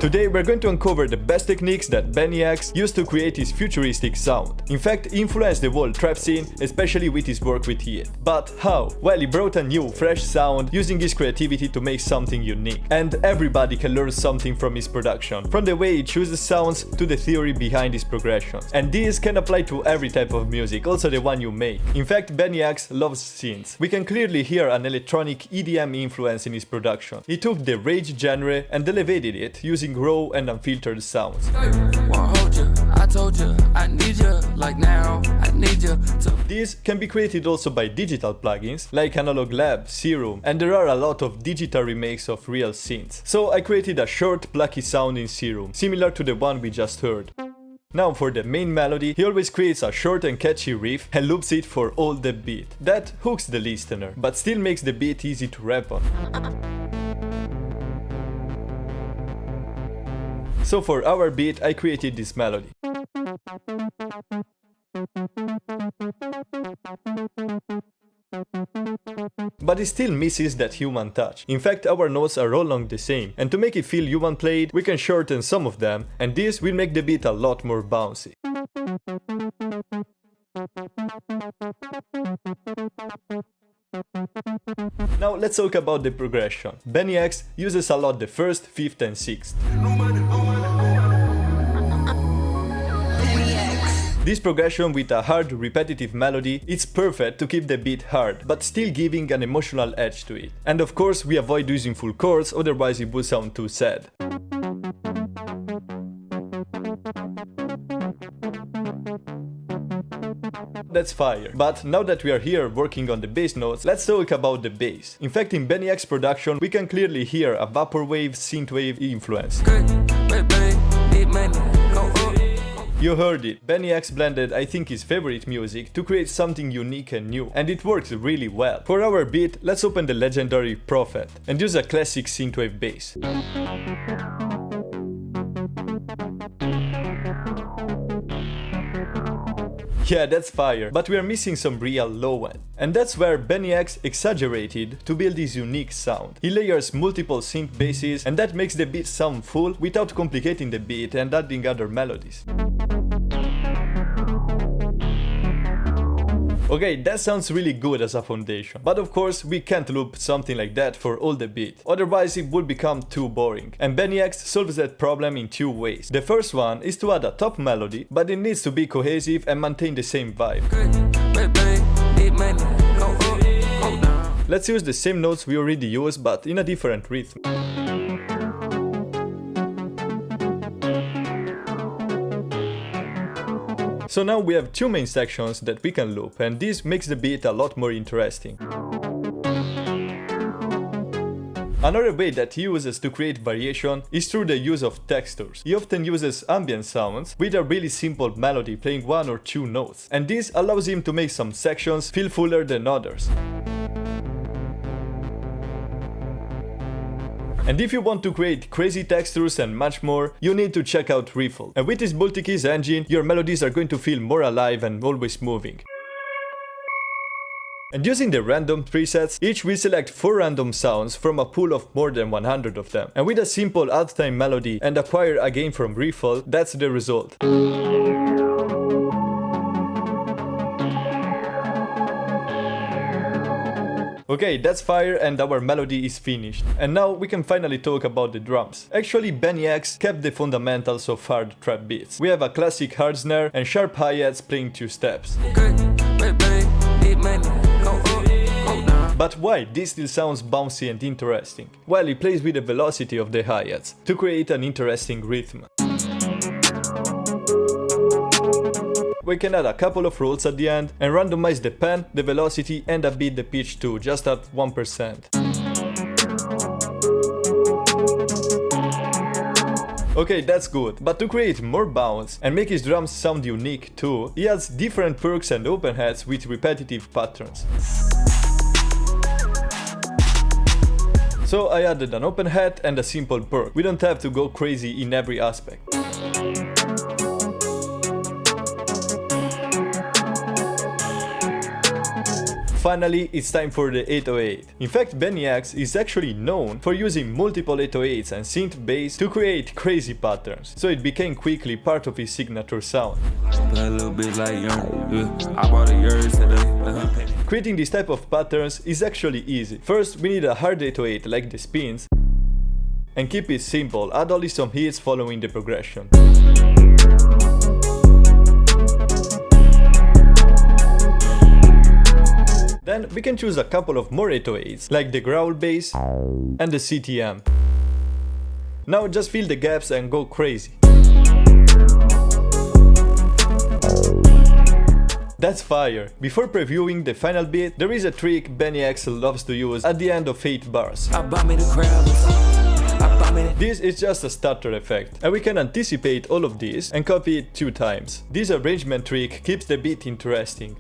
Today we're going to uncover the best techniques that BNYX used to create his futuristic sound. In fact, he influenced the whole trap scene, especially with his work with yeat. But how? Well, he brought a new, fresh sound using his creativity to make something unique. And everybody can learn something from his production, from the way he chooses sounds to the theory behind his progressions. And this can apply to every type of music, also the one you make. In fact, BNYX loves synths. We can clearly hear an electronic EDM influence in his production. He took the rage genre and elevated it using raw and unfiltered sounds. These can be created also by digital plugins like Analog Lab, Serum, and there are a lot of digital remakes of real synths. So I created a short, plucky sound in Serum, similar to the one we just heard. Now for the main melody, he always creates a short and catchy riff and loops it for all the beat. That hooks the listener, but still makes the beat easy to rap on. So for our beat, I created this melody. But it still misses that human touch. In fact, our notes are all along the same, and to make it feel human played, we can shorten some of them, and this will make the beat a lot more bouncy. Now let's talk about the progression. BNYX uses a lot the 1st, 5th and 6th. This progression with a hard, repetitive melody is perfect to keep the beat hard, but still giving an emotional edge to it. And of course, we avoid using full chords, otherwise it would sound too sad. That's fire. But now that we are here working on the bass notes, let's talk about the bass. In fact, in BNYX production, we can clearly hear a vaporwave, synthwave influence. You heard it. BNYX blended, I think, his favorite music to create something unique and new, and it worked really well. For our beat, let's open the legendary Prophet and use a classic synthwave bass. Yeah, that's fire, but we are missing some real low end. And that's where BNYX exaggerated to build his unique sound. He layers multiple synth basses, and that makes the beat sound full without complicating the beat and adding other melodies. Okay, that sounds really good as a foundation, but of course we can't loop something like that for all the beat, otherwise it would become too boring. And BNYX solves that problem in two ways. The first one is to add a top melody, but it needs to be cohesive and maintain the same vibe. Let's use the same notes we already used, but in a different rhythm. So now we have two main sections that we can loop, and this makes the beat a lot more interesting. Another way that he uses to create variation is through the use of textures. He often uses ambient sounds with a really simple melody playing one or two notes, and this allows him to make some sections feel fuller than others. And if you want to create crazy textures and much more, you need to check out Riffle. And with this multi-keys engine, your melodies are going to feel more alive and always moving. And using the random presets, each will select 4 random sounds from a pool of more than 100 of them. And with a simple halftime melody and acquire a gain from Riffle, that's the result. Okay, that's fire and our melody is finished. And now we can finally talk about the drums. Actually, BNYX kept the fundamentals of hard trap beats. We have a classic hard snare and sharp hi-hats playing 2 steps. But why this still sounds bouncy and interesting? Well, he plays with the velocity of the hi-hats to create an interesting rhythm. We can add a couple of rolls at the end and randomize the pan, the velocity and a bit the pitch too, just at 1%. Okay, that's good, but to create more bounce and make his drums sound unique too, he adds different perks and open hats with repetitive patterns. So I added an open hat and a simple perk. We don't have to go crazy in every aspect. finally, it's time for the 808. In fact, BNYX is actually known for using multiple 808s and synth bass to create crazy patterns, so it became quickly part of his signature sound. Creating this type of patterns is actually easy. First, we need a hard 808 like the spins, and keep it simple, add only some hits following the progression. Then we can choose a couple of more 808s, like the growl bass and the CTM. Now just fill the gaps and go crazy. That's fire! Before previewing the final beat, there is a trick BNYX loves to use at the end of 8 bars. This is just a stutter effect, and we can anticipate all of this and copy it 2 times. This arrangement trick keeps the beat interesting.